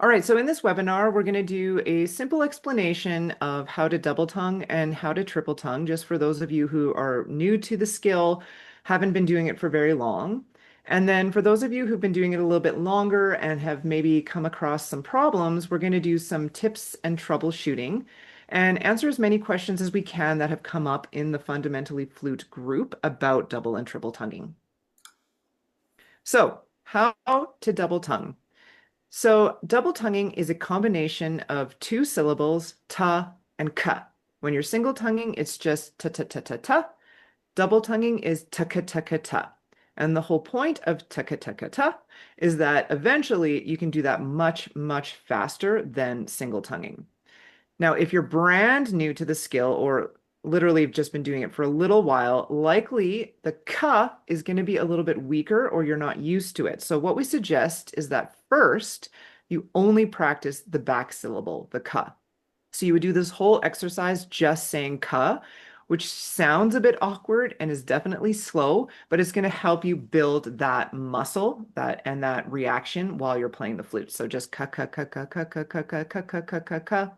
All right, so in this webinar, we're going to do a simple explanation of how to double tongue and how to triple tongue, just for those of you who are new to the skill, haven't been doing it for very long. And then for those of you who've been doing it a little bit longer and have maybe come across some problems, we're going to do some tips and troubleshooting and answer as many questions as we can that have come up in the Fundamentally Flute group about double and triple tonguing. So, how to double tongue? So double tonguing is a combination of two syllables, ta and ka. When you're single tonguing, it's just ta ta ta ta ta. Double tonguing is ta ka ta ka ta. And the whole point of ta ka ta ka ta is that eventually you can do that much, much faster than single tonguing. Now, if you're brand new to the skill or literally have just been doing it for a little while, likely the ka is going to be a little bit weaker or you're not used to it. So what we suggest is that first you only practice the back syllable, the ka. So you would do this whole exercise just saying ka, which sounds a bit awkward and is definitely slow, but it's going to help you build that muscle and that reaction while you're playing the flute. So just ka ka ka ka ka ka ka ka ka ka ka ka ka.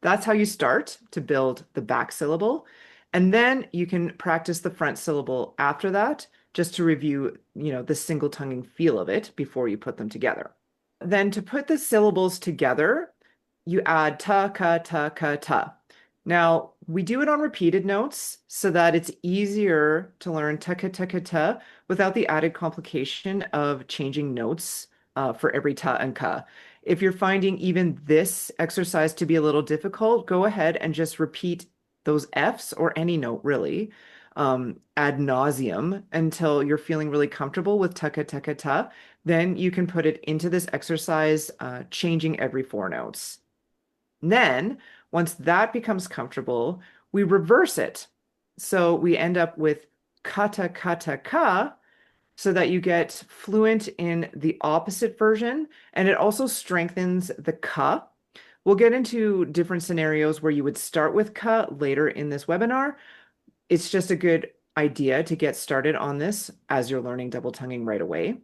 That's how you start to build the back syllable. And then you can practice the front syllable after that, just to review, the single tonguing feel of it before you put them together. Then to put the syllables together, you add ta, ka, ta, ka, ta. Now, we do it on repeated notes so that it's easier to learn ta, ka, ta, ka, ta without the added complication of changing notes for every ta and ka. If you're finding even this exercise to be a little difficult, go ahead and just repeat those Fs or any note really ad nauseum until you're feeling really comfortable with ta ka ta ka ta. Then you can put it into this exercise, changing every four notes. Then, once that becomes comfortable, we reverse it. So we end up with kata kata ka, so that you get fluent in the opposite version, and it also strengthens the ka. We'll get into different scenarios where you would start with ka later in this webinar. It's just a good idea to get started on this as you're learning double tonguing right away.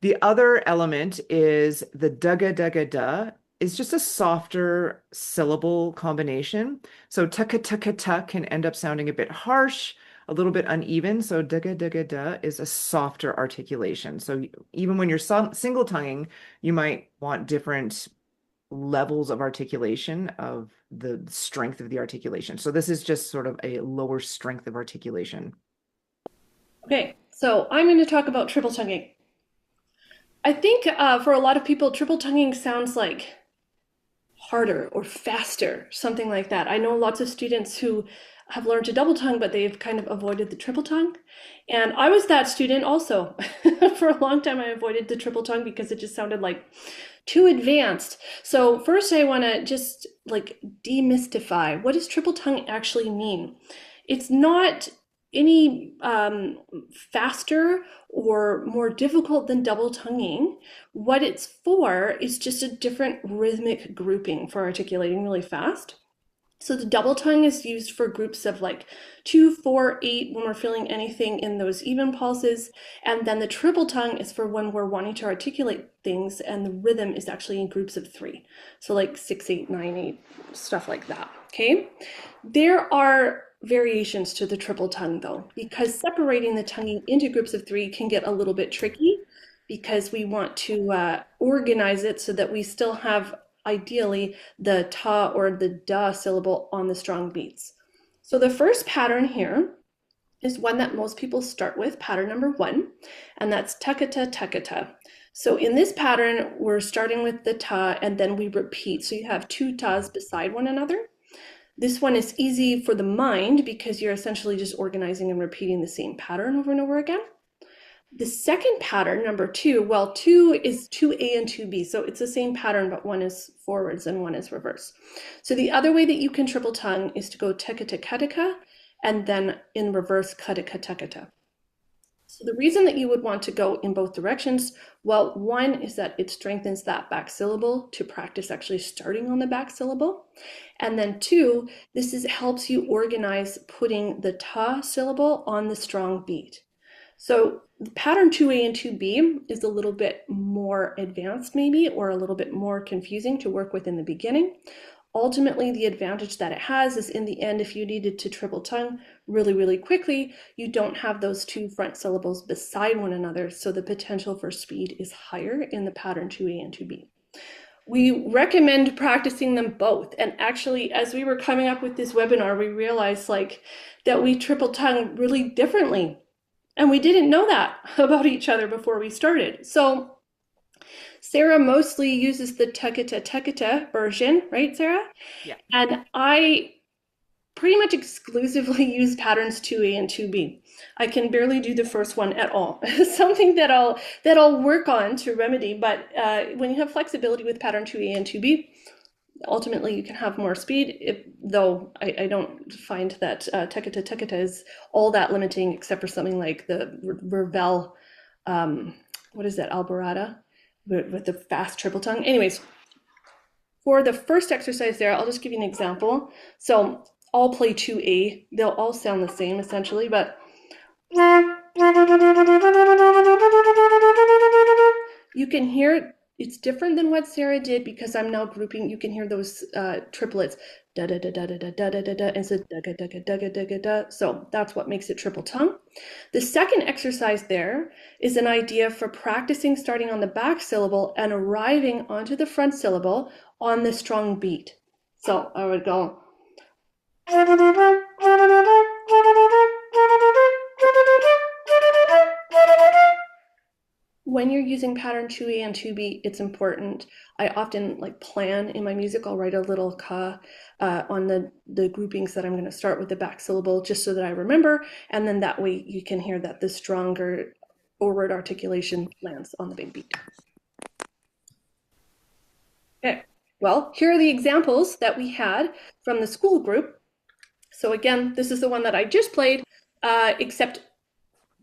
The other element is the dugga dugga da is just a softer syllable combination. So tucka tucka tuck can end up sounding a bit harsh, a little bit uneven. So dugga dugga da is a softer articulation. So even when you're single tonguing, you might want different levels of articulation of the strength of the articulation. So this is just sort of a lower strength of articulation. Okay, so I'm going to talk about triple tonguing. I think for a lot of people, triple tonguing sounds like harder or faster, something like that. I know lots of students who have learned to double tongue, but they've kind of avoided the triple tongue. And I was that student also. For a long time, I avoided the triple tongue because it just sounded like too advanced. So first I want to just like demystify, what does triple tongue actually mean? It's not any faster or more difficult than double tonguing. What it's for is just a different rhythmic grouping for articulating really fast. So the double tongue is used for groups of like 2, 4, 8 when we're feeling anything in those even pulses. And then the triple tongue is for when we're wanting to articulate things and the rhythm is actually in groups of 3. So like 6, 8, 9, 8, stuff like that. Okay. There are variations to the triple tongue though, because separating the tonguing into groups of 3 can get a little bit tricky because we want to organize it so that we still have ideally the ta or the da syllable on the strong beats. So the first pattern here is one that most people start with, pattern number 1, and that's takata takata. So in this pattern, we're starting with the ta and then we repeat. So you have 2 tas beside one another. This one is easy for the mind because you're essentially just organizing and repeating the same pattern over and over again. The second pattern, number 2, well, 2 is 2A and 2B, so it's the same pattern, but one is forwards and one is reverse. So the other way that you can triple tongue is to go tekata kataka and then in reverse kataka takata. So the reason that you would want to go in both directions, well, one is that it strengthens that back syllable to practice actually starting on the back syllable. And then 2, helps you organize putting the ta syllable on the strong beat. So pattern 2A and 2B is a little bit more advanced maybe, or a little bit more confusing to work with in the beginning. Ultimately, the advantage that it has is in the end, if you needed to triple tongue really, really quickly, you don't have those two front syllables beside one another. So the potential for speed is higher in the pattern 2A and 2B. We recommend practicing them both. And actually, as we were coming up with this webinar, we realized like that we triple tongue really differently. And we didn't know that about each other before we started. So Sarah mostly uses the tekata tekata version, right, Sarah? Yeah. And I pretty much exclusively use patterns 2A and 2B. I can barely do the first one at all. Something that I'll work on to remedy. But when you have flexibility with pattern 2A and 2B, ultimately you can have more speed. Though I don't find that tekata tekata is all that limiting, except for something like the Ravel. What is that, Alborada, with the fast triple tongue. Anyways, for the first exercise there, I'll just give you an example. So I'll play 2A. They'll all sound the same essentially, but you can hear it's different than what Sarah did because I'm now grouping. You can hear those triplets, da da da da da da da da da, instead da da da da da da da. So that's what makes it triple tongue. The second exercise there is an idea for practicing starting on the back syllable and arriving onto the front syllable on the strong beat. So I would go. When you're using pattern 2A and 2B, it's important. I often like plan in my music. I'll write a little ka on the groupings that I'm going to start with the back syllable just so that I remember. And then that way you can hear that the stronger forward articulation lands on the big beat. Okay, well, here are the examples that we had from the school group. So again, this is the one that I just played, except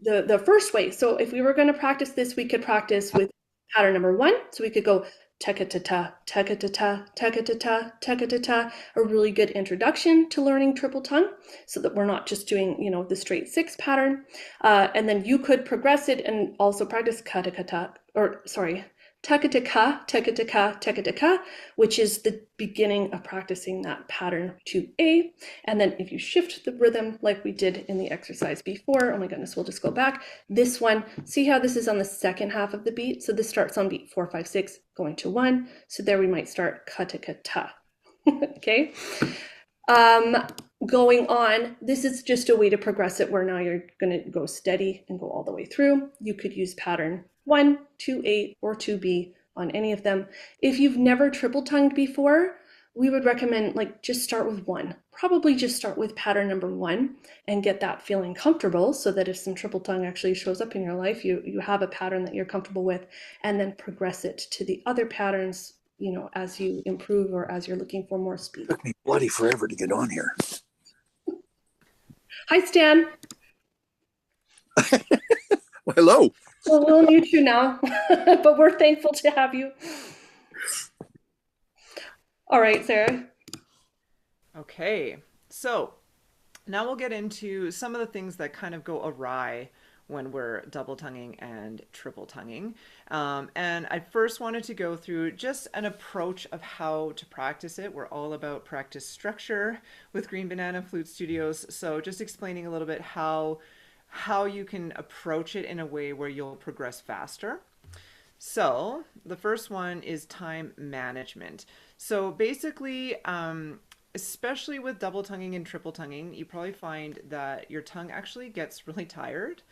the first way. So if we were going to practice this, we could practice with pattern number 1. So we could go tekatata, tekatata, tekatata, tekatata, a really good introduction to learning triple tongue so that we're not just doing, the straight 6 pattern. And then you could progress it and also practice katakata, or sorry, tekataka, tekataka, tekataka, which is the beginning of practicing that pattern 2A. And then if you shift the rhythm like we did in the exercise before, oh my goodness, we'll just go back. This one, see how this is on the second half of the beat? So this starts on beat 4, 5, 6, going to 1. So there we might start katakata. Okay. Going on, this is just a way to progress it where now you're going to go steady and go all the way through. You could use pattern 1, 2, 8, or 2B on any of them. If you've never triple tongued before, we would recommend just start with 1. Probably just start with pattern number 1 and get that feeling comfortable so that if some triple tongue actually shows up in your life, you have a pattern that you're comfortable with, and then progress it to the other patterns, as you improve or as you're looking for more speed. It took me bloody forever to get on here. Hi, Stan. Well, hello. Well, we'll mute you now, but we're thankful to have you. All right, Sarah. Okay, so now we'll get into some of the things that kind of go awry when we're double tonguing and triple tonguing. And I first wanted to go through just an approach of how to practice it. We're all about practice structure with Green Banana Flute Studios. So just explaining a little bit how you can approach it in a way where you'll progress faster. So the first one is time management. So basically, especially with double tonguing and triple tonguing, you probably find that your tongue actually gets really tired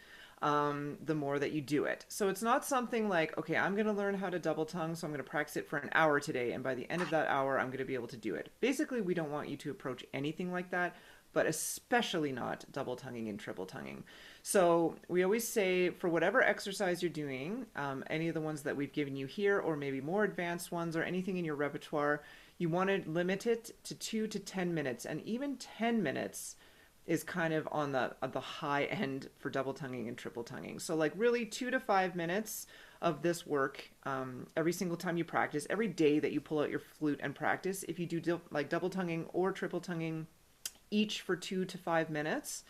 the more that you do it. So it's not something like, okay, I'm going to learn how to double tongue, so I'm going to practice it for an hour today, and by the end of that hour, I'm going to be able to do it. Basically, we don't want you to approach anything like that, but especially not double tonguing and triple tonguing. So we always say for whatever exercise you're doing, any of the ones that we've given you here, or maybe more advanced ones, or anything in your repertoire, you want to limit it to 2 to 10 minutes, and even 10 minutes is kind of on the high end for double tonguing and triple tonguing. So like really 2 to 5 minutes of this work every single time you practice, every day that you pull out your flute and practice. If you do like double tonguing or triple tonguing, each for 2 to 5 minutes,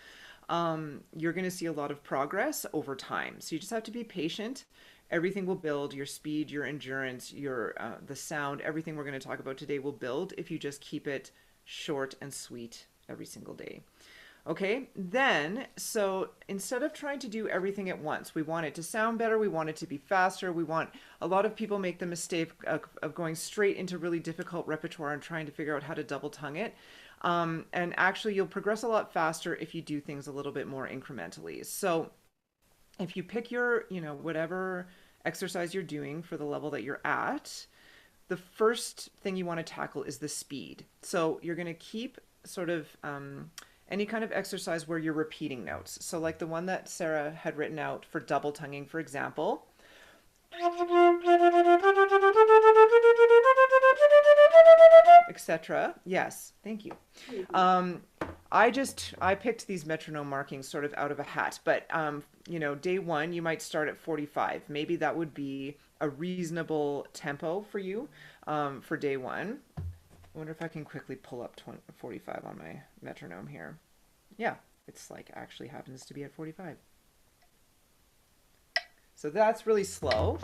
you're going to see a lot of progress over time. So you just have to be patient. Everything will build. Your speed, your endurance, your the sound, everything we're going to talk about today will build if you just keep it short and sweet every single day. Okay, then, so instead of trying to do everything at once, we want it to sound better, we want it to be faster, a lot of people make the mistake of going straight into really difficult repertoire and trying to figure out how to double tongue it. And actually, you'll progress a lot faster if you do things a little bit more incrementally. So if you pick your, whatever exercise you're doing for the level that you're at, the first thing you want to tackle is the speed. So you're going to keep sort of any kind of exercise where you're repeating notes. So like the one that Sarah had written out for double tonguing, for example. Etc. Yes, thank you. I picked these metronome markings sort of out of a hat, but day one you might start at 45. Maybe that would be a reasonable tempo for you for day one. I wonder if I can quickly pull up 45 on my metronome here. Yeah, it's like actually happens to be at 45. So that's really slow.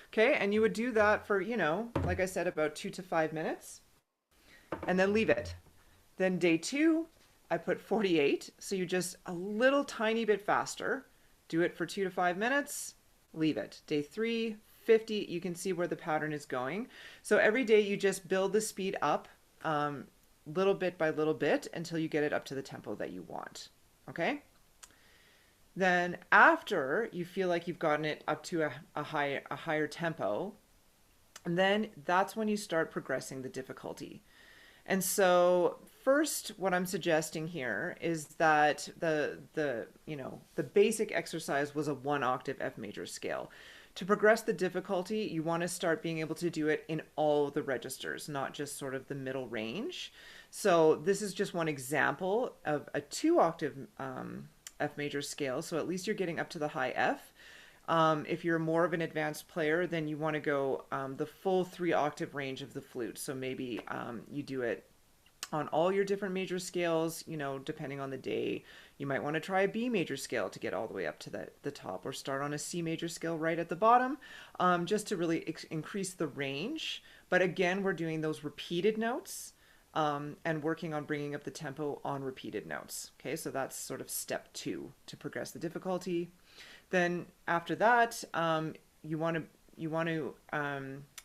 Okay, and you would do that for, like I said, about 2 to 5 minutes, and then leave it. Then day two, I put 48, so you just a little tiny bit faster. Do it for 2 to 5 minutes, leave it. Day three, 50, you can see where the pattern is going. So every day you just build the speed up little bit by little bit until you get it up to the tempo that you want. Okay? Then after you feel like you've gotten it up to a higher tempo, and then that's when you start progressing the difficulty. And so first, what I'm suggesting here is that the basic exercise was a 1 octave F major scale. To progress the difficulty, you want to start being able to do it in all the registers, not just sort of the middle range. So this is just one example of a 2 octave F major scale. So at least you're getting up to the high F. If you're more of an advanced player, then you want to go the full 3 octave range of the flute. So maybe you do it on all your different major scales, depending on the day. You might want to try a B major scale to get all the way up to the top, or start on a C major scale right at the bottom, just to really increase the range. But again, we're doing those repeated notes and working on bringing up the tempo on repeated notes. Okay, so that's sort of step 2 to progress the difficulty. Then after that, you want to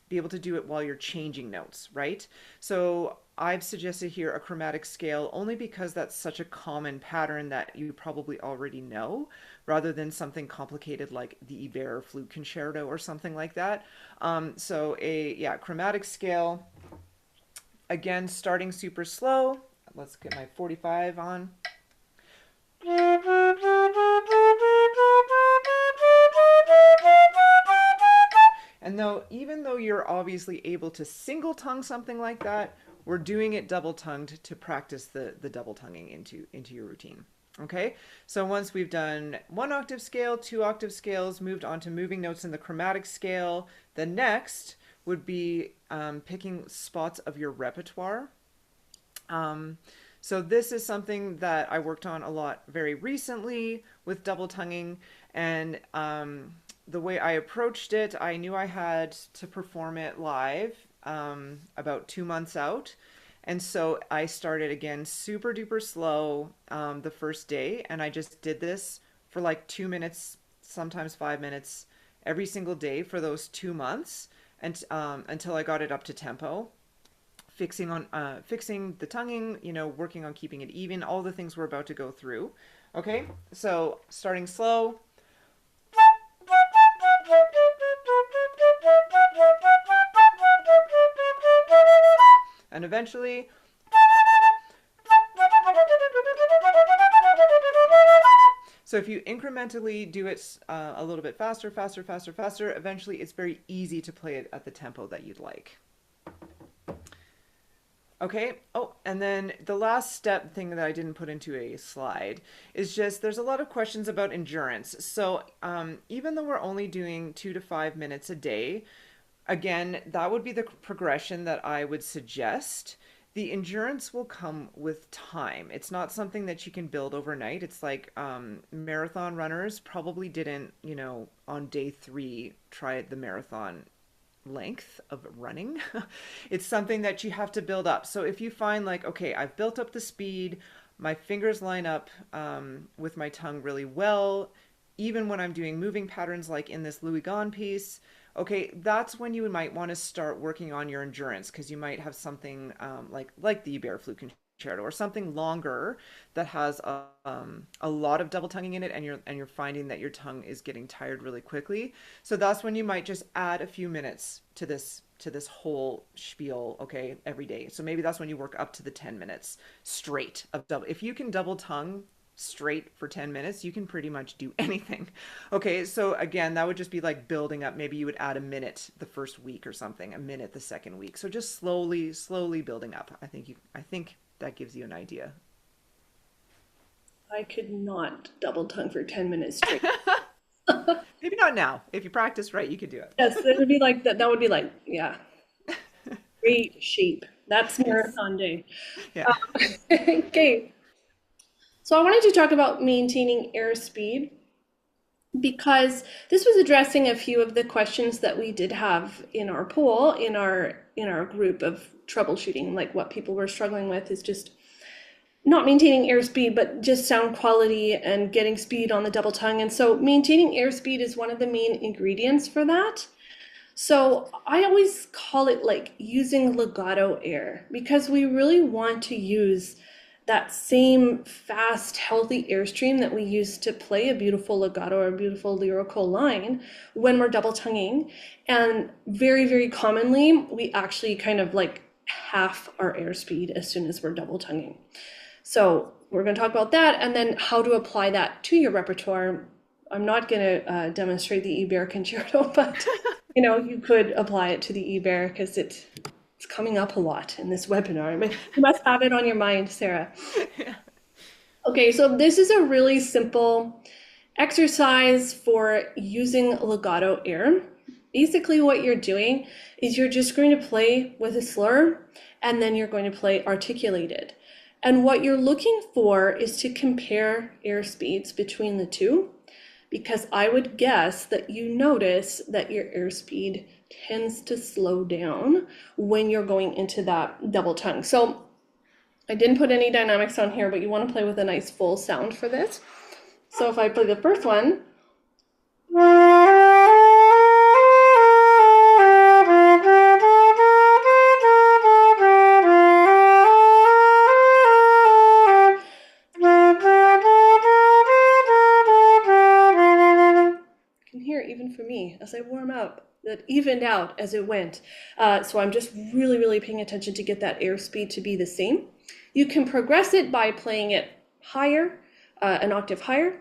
be able to do it while you're changing notes, right? So I've suggested here a chromatic scale only because that's such a common pattern that you probably already know, rather than something complicated like the Iber Flute Concerto or something like that. So a chromatic scale, again, starting super slow. Let's get my 45 on. And even though you're obviously able to single tongue something like that, we're doing it double tongued to practice the double tonguing into your routine. Okay, so once we've done 1 octave scale, 2 octave scales, moved on to moving notes in the chromatic scale, the next would be picking spots of your repertoire. So this is something that I worked on a lot very recently with double tonguing, and the way I approached it, I knew I had to perform it live about 2 months out. And so I started again super duper slow the first day, and I just did this for like 2 minutes, sometimes 5 minutes every single day for those 2 months, and until I got it up to tempo. Fixing the tonguing, working on keeping it even, all the things we're about to go through. Okay, so starting slow. And eventually, so if you incrementally do it a little bit faster, eventually it's very easy to play it at the tempo that you'd like. Okay, oh, and then the last thing that I didn't put into a slide is just there's a lot of questions about endurance. So even though we're only doing 2 to 5 minutes a day, Again, that would be the progression that I would suggest. The endurance will come with time. It's not something that you can build overnight. It's like marathon runners probably didn't, on day 3 try the marathon length of running. It's something that you have to build up. So if you find like, okay, I've built up the speed, my fingers line up with my tongue really well, even when I'm doing moving patterns like in this Louis Gone piece, okay, that's when you might want to start working on your endurance because you might have something like the Uber Flute Concerto or something longer that has a lot of double tonguing in it, and you're finding that your tongue is getting tired really quickly. So that's when you might just add a few minutes to this whole spiel, okay, every day. So maybe that's when you work up to the 10 minutes straight of double. If you can double tongue straight for 10 minutes, you can pretty much do anything. Okay, so again, that would just be like building up. Maybe you would add a minute the first week or something, a minute the second week. So just slowly building up. I think that gives you an idea. I could not double tongue for 10 minutes straight. Maybe not now. If you practice right, you could do it. Yes, it would be like that. That would be like, yeah, great shape. That's Yes. marathon day. Yeah. Okay, so I wanted to talk about maintaining airspeed because this was addressing a few of the questions that we did have in our poll in our group of troubleshooting, like what people were struggling with is just not maintaining airspeed, but just sound quality and getting speed on the double tongue. And so maintaining airspeed is one of the main ingredients for that. So I always call it like using legato air because we really want to use that same fast, healthy airstream that we use to play a beautiful legato or a beautiful lyrical line when we're double tonguing. And very, very commonly, we actually kind of like half our airspeed as soon as we're double tonguing. So we're going to talk about that and then how to apply that to your repertoire. I'm not going to demonstrate the E-Bear concerto, but you could apply it to the E-Bear because it's coming up a lot in this webinar. But you must have it on your mind, Sarah. Yeah. Okay, so this is a really simple exercise for using legato air. Basically, what you're doing is you're just going to play with a slur and then you're going to play articulated. And what you're looking for is to compare air speeds between the two, because I would guess that you notice that your airspeed tends to slow down when you're going into that double tongue. So I didn't put any dynamics on here, but you want to play with a nice full sound for this. So if I play the first one, even for me as I warm up that evened out as it went. So I'm just really, really paying attention to get that airspeed to be the same. You can progress it by playing it higher, an octave higher.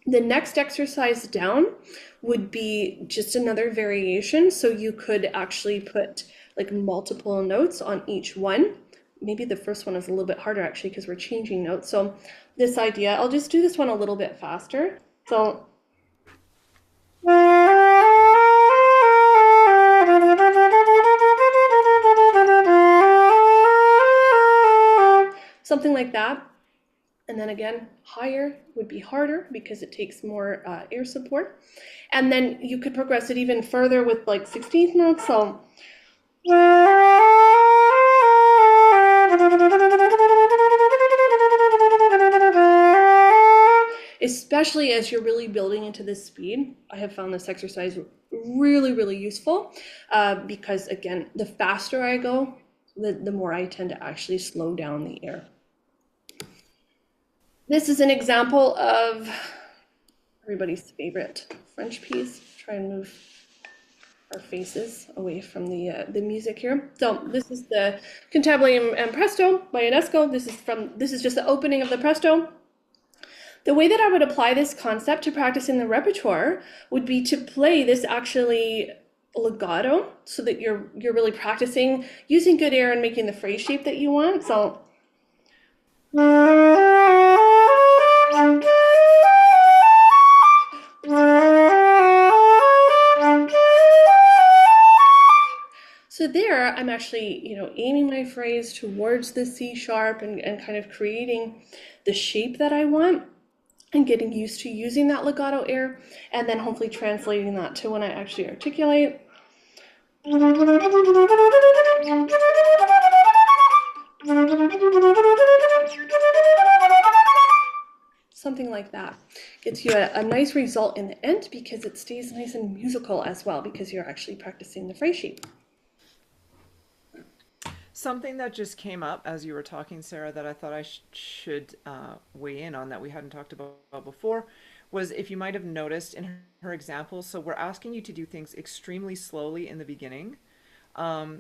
The next exercise down would be just another variation. So you could actually put like multiple notes on each one. Maybe the first one is a little bit harder actually because we're changing notes. So this idea, I'll just do this one a little bit faster. So something like that. And then again, higher would be harder because it takes more air support. And then you could progress it even further with like 16th notes. So especially as you're really building into this speed, I have found this exercise really, really useful because again, the faster I go, the more I tend to actually slow down the air. This is an example of everybody's favorite French piece. Try and move our faces away from the music here. So this is the Cantabile and Presto by Ionesco. This is just the opening of the Presto. The way that I would apply this concept to practice in the repertoire would be to play this actually legato so that you're really practicing using good air and making the phrase shape that you want. So here, I'm actually, aiming my phrase towards the C sharp and kind of creating the shape that I want and getting used to using that legato air, and then hopefully translating that to when I actually articulate. Something like that gets you a nice result in the end because it stays nice and musical as well because you're actually practicing the phrase shape. Something that just came up as you were talking, Sarah, that I thought I should weigh in on that we hadn't talked about before was if you might have noticed in her example. So we're asking you to do things extremely slowly in the beginning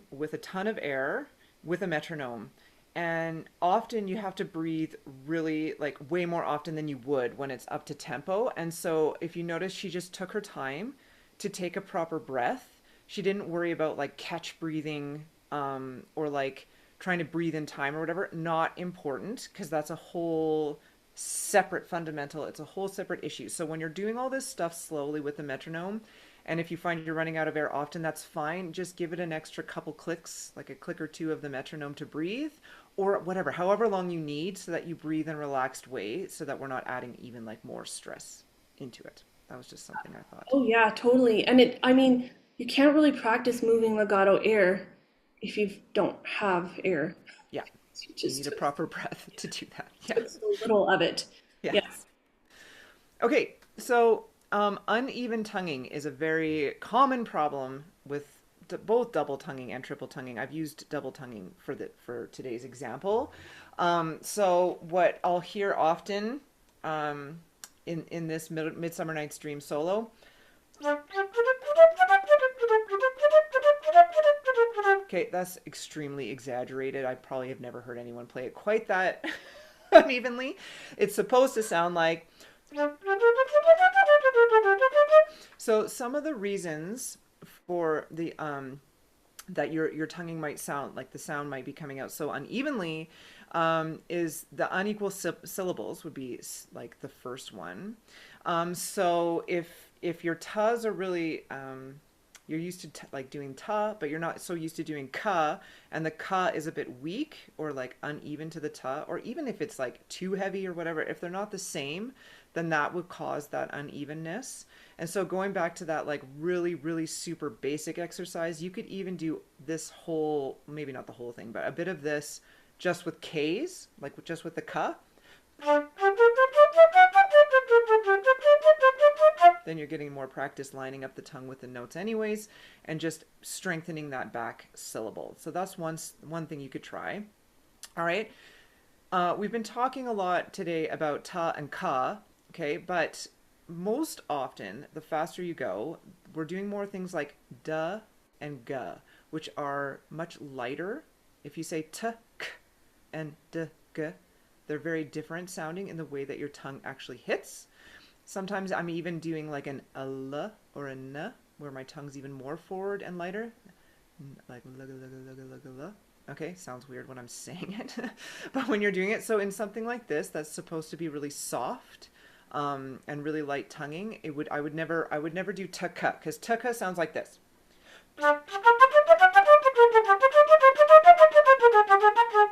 with a ton of air with a metronome. And often you have to breathe really like way more often than you would when it's up to tempo. And so if you notice, she just took her time to take a proper breath. She didn't worry about like catch breathing or like trying to breathe in time or whatever. Not important because that's a whole separate fundamental. It's a whole separate issue. So when you're doing all this stuff slowly with the metronome, and if you find you're running out of air often, that's fine. Just give it an extra couple clicks, like a click or two of the metronome to breathe, or whatever, however long you need so that you breathe in a relaxed way so that we're not adding even like more stress into it. That was just something I thought. Oh yeah, totally. And I mean, you can't really practice moving legato air if you don't have air. Yeah, You you need just a proper breath to do that. Yeah. took so little of it. Yeah. Yes. Okay, so uneven tonguing is a very common problem with both double tonguing and triple tonguing. I've used double tonguing for today's example. So what I'll hear often in this Midsummer Night's Dream solo. Okay, that's extremely exaggerated. I probably have never heard anyone play it quite that unevenly. It's supposed to sound like. So some of the reasons for the that your tonguing might sound like the sound might be coming out so unevenly is the unequal syllables would be like the first one. So if your tas are really you're used to like doing ta, but you're not so used to doing ka, and the ka is a bit weak or like uneven to the ta, or even if it's like too heavy or whatever, if they're not the same, then that would cause that unevenness. And so going back to that like really, really super basic exercise, you could even do this whole, maybe not the whole thing, but a bit of this just with Ks, like just with the ka. Then you're getting more practice lining up the tongue with the notes anyways, and just strengthening that back syllable. So that's one thing you could try. All right. We've been talking a lot today about ta and ka, okay, but most often, the faster you go, we're doing more things like da and ga, which are much lighter. If you say t, k, and d, g, they're very different sounding in the way that your tongue actually hits. Sometimes I'm even doing like an a l or a n, where my tongue's even more forward and lighter, like okay, sounds weird when I'm saying it, but when you're doing it, so in something like this that's supposed to be really soft and really light tonguing, I would never do taka, because taka sounds like this.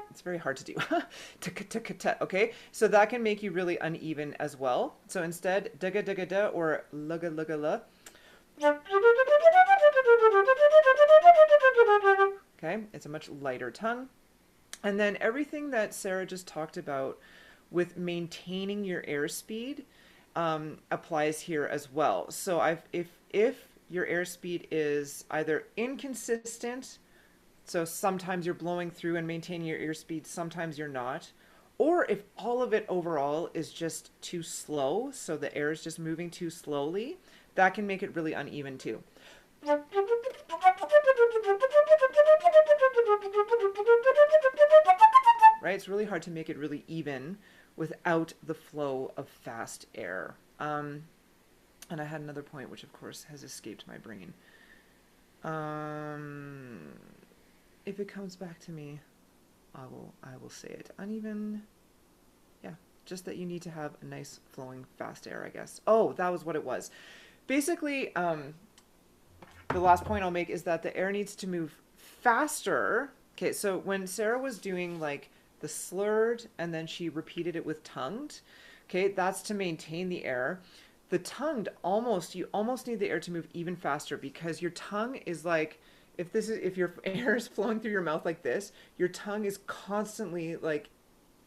It's very hard to do. Okay, so that can make you really uneven as well. So instead, daga daga da or lugga lugga la. Okay, it's a much lighter tongue. And then everything that Sarah just talked about with maintaining your airspeed applies here as well. So if your airspeed is either inconsistent, so sometimes you're blowing through and maintaining your airspeed, sometimes you're not, or if all of it overall is just too slow, so the air is just moving too slowly, that can make it really uneven too. Right? It's really hard to make it really even without the flow of fast air. And I had another point, which of course has escaped my brain. If it comes back to me, I will say it. Uneven, yeah, just that you need to have a nice flowing fast air, I guess. Oh, that was what it was. Basically, the last point I'll make is that the air needs to move faster. Okay, so when Sarah was doing like the slurred and then she repeated it with tongued, okay, that's to maintain the air. The tongued almost, you almost need the air to move even faster because your tongue is like, if your air is flowing through your mouth like this, your tongue is constantly like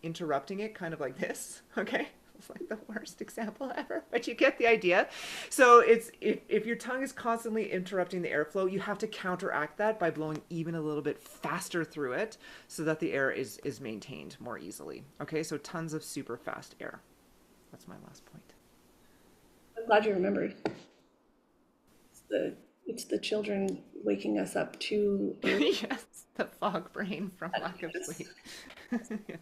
interrupting it, kind of like this. Okay, it's like the worst example ever, but you get the idea. So it's if your tongue is constantly interrupting the airflow, you have to counteract that by blowing even a little bit faster through it so that the air is maintained more easily. Okay, so tons of super fast air. That's my last point. I'm glad you remembered. It's the children waking us up to Yes, the fog brain from lack of sleep. Yeah.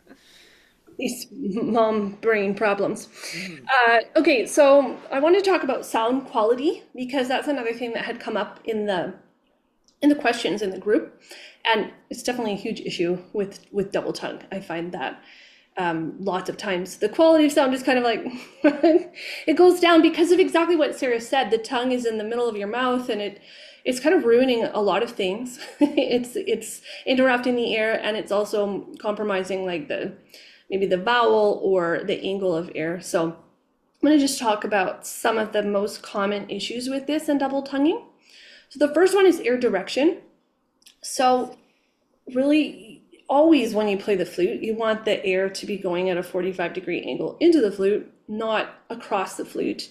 these mom brain problems. Mhm. Okay, so I want to talk about sound quality because that's another thing that had come up in the questions in the group, and it's definitely a huge issue with double tongue. I find that lots of times the quality of sound is kind of like it goes down because of exactly what Sarah said. The tongue is in the middle of your mouth, and it's kind of ruining a lot of things. It's interrupting the air, and it's also compromising like maybe the vowel or the angle of air. So I'm going to just talk about some of the most common issues with this and double tonguing. So the first one is air direction. So really, always when you play the flute, you want the air to be going at a 45-degree angle into the flute, not across the flute.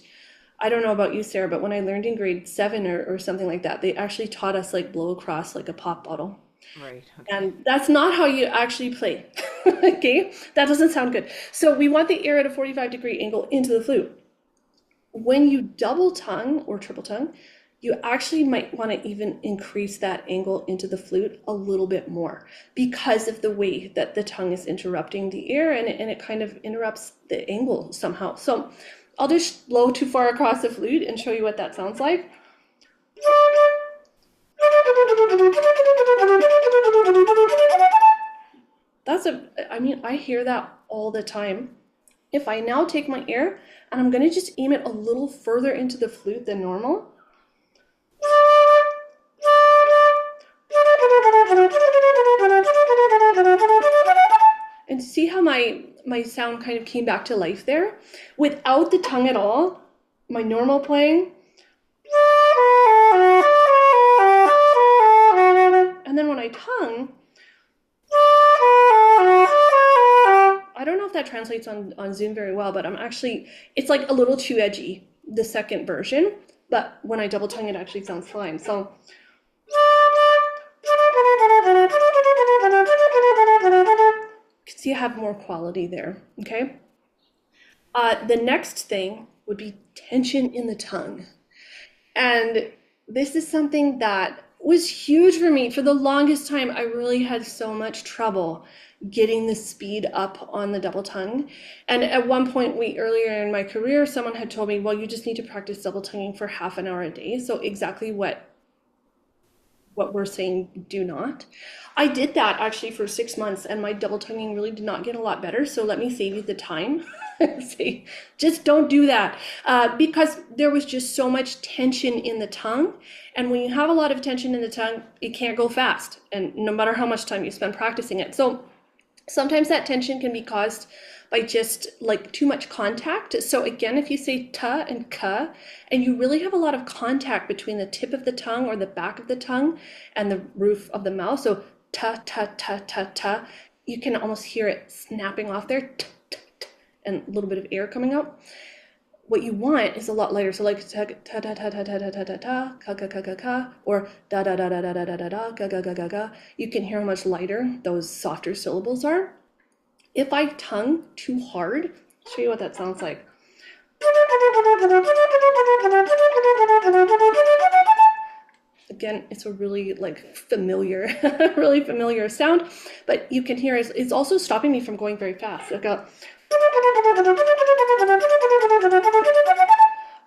I don't know about you, Sarah, but when I learned in grade 7 or something like that, they actually taught us like blow across like a pop bottle. Right. Okay. And that's not how you actually play. Okay, that doesn't sound good. So we want the air at a 45-degree angle into the flute. When you double tongue or triple tongue, you actually might want to even increase that angle into the flute a little bit more because of the way that the tongue is interrupting the air, and it kind of interrupts the angle somehow. So I'll just blow too far across the flute and show you what that sounds like. I mean, I hear that all the time. If I now take my air and I'm going to just aim it a little further into the flute than normal, and see how my sound kind of came back to life there without the tongue at all, my normal playing, and then when I tongue, I don't know if that translates on Zoom very well, but it's like a little too edgy, the second version, but when I double tongue, it actually sounds fine. So see, you have more quality there, okay? The next thing would be tension in the tongue. And this is something that was huge for me. For the longest time, I really had so much trouble getting the speed up on the double tongue. And at one point, earlier in my career, someone had told me, well, you just need to practice double tonguing for half an hour a day. So exactly what we're saying, do not. I did that actually for 6 months, and my double tonguing really did not get a lot better. So let me save you the time. Say, just don't do that, because there was just so much tension in the tongue. And when you have a lot of tension in the tongue, it can't go fast, and no matter how much time you spend practicing it. So sometimes that tension can be caused by just like too much contact. So again, if you say ta and ka, and you really have a lot of contact between the tip of the tongue or the back of the tongue and the roof of the mouth, so ta, ta, ta, ta, ta, you can almost hear it snapping off there, t, t, t, and a little bit of air coming out. What you want is a lot lighter. So like ta, ta, ta, ta, ta, ta, ta, ta, ta, ta, ka, ka, ka, ka, ka, or da, da, da, da, da, da, da, da, da, ga, ga, ga, ga, ga. You can hear how much lighter those softer syllables are. If I tongue too hard, I'll show you what that sounds like. Again, it's a really like familiar, really familiar sound, but you can hear it's also stopping me from going very fast.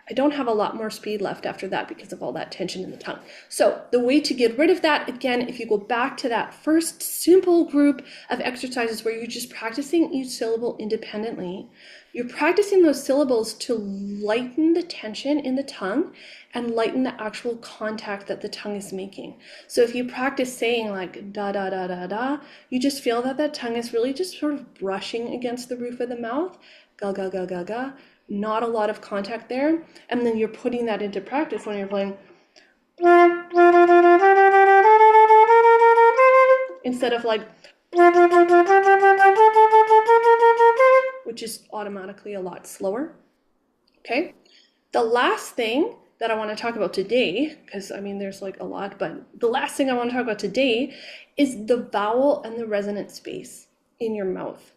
I don't have a lot more speed left after that because of all that tension in the tongue. So the way to get rid of that, again, if you go back to that first simple group of exercises where you're just practicing each syllable independently, you're practicing those syllables to lighten the tension in the tongue and lighten the actual contact that the tongue is making. So if you practice saying like da da da da da, you just feel that that tongue is really just sort of brushing against the roof of the mouth, ga ga ga ga ga, not a lot of contact there. And then you're putting that into practice when you're playing instead of like, which is automatically a lot slower. Okay. The last thing that I want to talk about today, because I mean, there's like a lot, but the last thing I want to talk about today is the vowel and the resonant space in your mouth.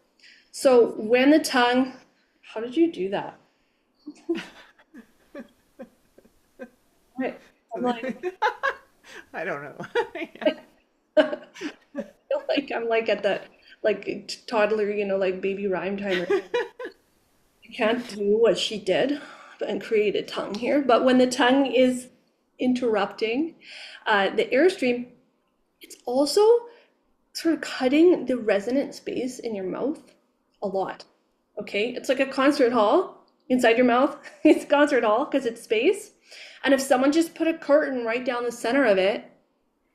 So when the tongue, how did you do that? Right. I'm like, I don't know. I feel like I'm like at that like toddler, like baby rhyme timer. I can't do what she did and create a tongue here. But when the tongue is interrupting the airstream, it's also sort of cutting the resonant space in your mouth a lot. Okay, it's like a concert hall inside your mouth. It's a concert hall because it's space. And if someone just put a curtain right down the center of it,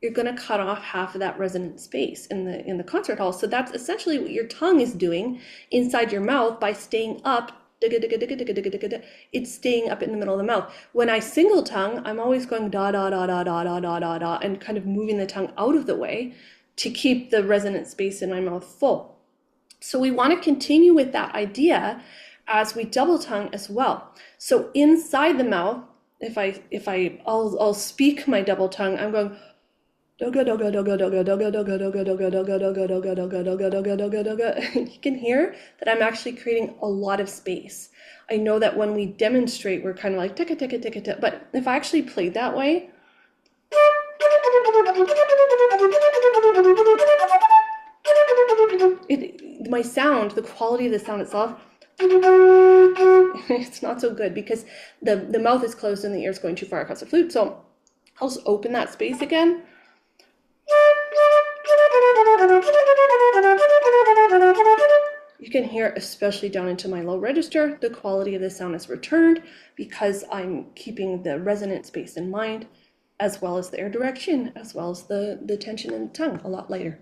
you're going to cut off half of that resonant space in the concert hall. So that's essentially what your tongue is doing inside your mouth by staying up. It's staying up in the middle of the mouth. When I single tongue, I'm always going da da da da da da da da da and kind of moving the tongue out of the way to keep the resonant space in my mouth full. So we want to continue with that idea as we double tongue as well. So inside the mouth, I'll speak my double tongue, I'm going you can hear that I'm actually creating a lot of space. I know that when we demonstrate, we're kind of like ticka ticka ticka ticka, but if I actually played that way, my sound, the quality of the sound itself, it's not so good because the mouth is closed and the ear is going too far across the flute. So I'll just open that space again. You can hear, especially down into my low register, the quality of the sound is returned because I'm keeping the resonant space in mind, as well as the air direction, as well as the tension in the tongue a lot lighter.